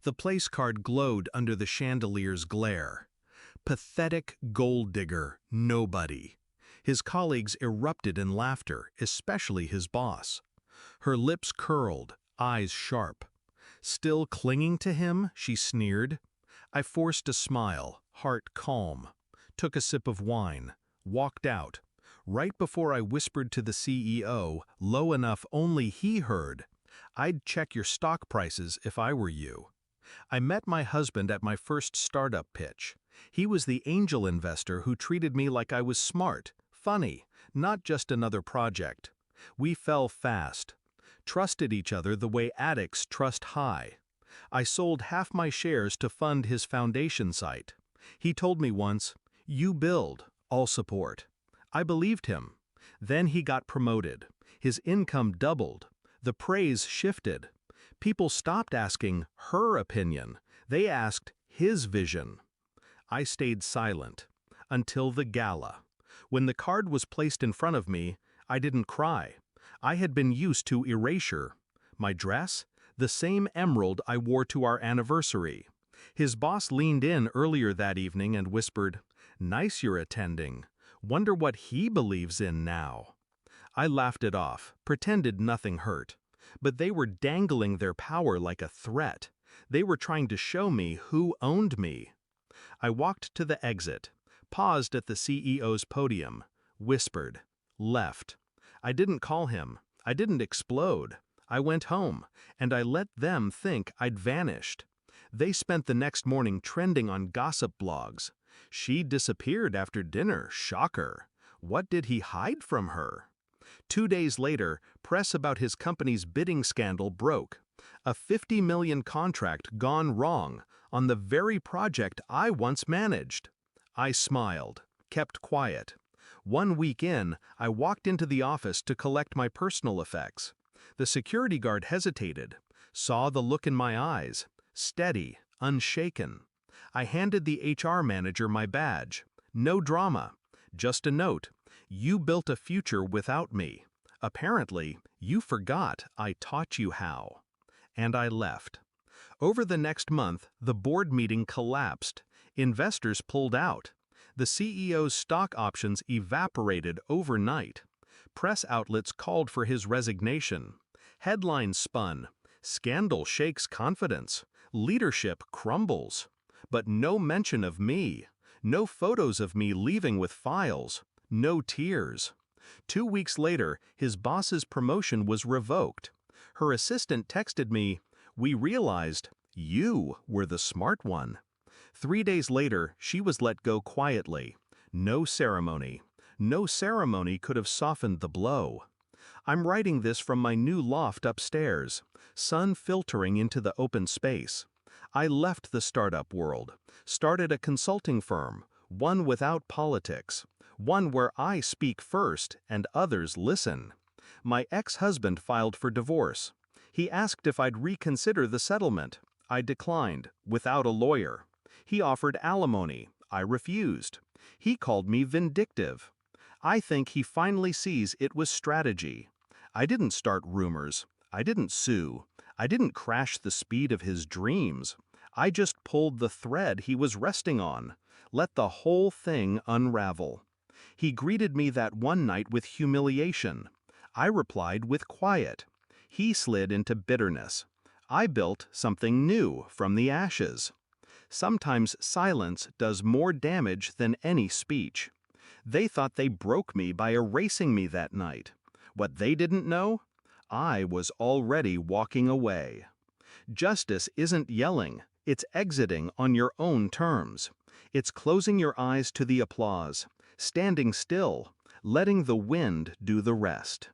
The place card glowed under the chandelier's glare. Pathetic gold digger, nobody. His colleagues erupted in laughter, especially his boss. Her lips curled, eyes sharp. Still clinging to him, she sneered. I forced a smile, heart calm. Took a sip of wine, walked out. Right before I whispered to the CEO, low enough only he heard, "I'd check your stock prices if I were you." I met my husband at my first startup pitch. He was the angel investor who treated me like I was smart, funny, not just another project. We fell fast. Trusted each other the way addicts trust high. I sold half my shares to fund his foundation site. He told me once, "You build, I'll support." I believed him. Then he got promoted. His income doubled. The praise shifted. People stopped asking her opinion. They asked his vision. I stayed silent until the gala. When the card was placed in front of me, I didn't cry. I had been used to erasure. My dress? The same emerald I wore to our anniversary. His boss leaned in earlier that evening and whispered, "Nice you're attending. Wonder what he believes in now." I laughed it off, pretended nothing hurt. But they were dangling their power like a threat. They were trying to show me who owned me. I walked to the exit, paused at the CEO's podium, whispered, left. I didn't call him. I didn't explode. I went home, and I let them think I'd vanished. They spent the next morning trending on gossip blogs. She disappeared after dinner, shocker. What did he hide from her? 2 days later, press about his company's bidding scandal broke. A $50 million contract gone wrong on the very project I once managed. I smiled, kept quiet. 1 week in, I walked into the office to collect my personal effects. The security guard hesitated, saw the look in my eyes, steady, unshaken. I handed the HR manager my badge. No drama, just a note. You built a future without me. Apparently, you forgot I taught you how. And I left. Over the next month, the board meeting collapsed. Investors pulled out. The CEO's stock options evaporated overnight. Press outlets called for his resignation. Headlines spun. Scandal shakes confidence. Leadership crumbles. But no mention of me. No photos of me leaving with files. No tears. 2 weeks later, his boss's promotion was revoked. Her assistant texted me, "We realized you were the smart one." 3 days later, she was let go quietly. No ceremony. No ceremony could have softened the blow. I'm writing this from my new loft upstairs, sun filtering into the open space. I left the startup world, started a consulting firm, one without politics, one where I speak first and others listen. My ex-husband filed for divorce. He asked if I'd reconsider the settlement. I declined, without a lawyer. He offered alimony. I refused. He called me vindictive. I think he finally sees it was strategy. I didn't start rumors. I didn't sue. I didn't crash the speed of his dreams. I just pulled the thread he was resting on, let the whole thing unravel. He greeted me that one night with humiliation. I replied with quiet. He slid into bitterness. I built something new from the ashes. Sometimes silence does more damage than any speech. They thought they broke me by erasing me that night. What they didn't know? I was already walking away. Justice isn't yelling, it's exiting on your own terms. It's closing your eyes to the applause, standing still, letting the wind do the rest.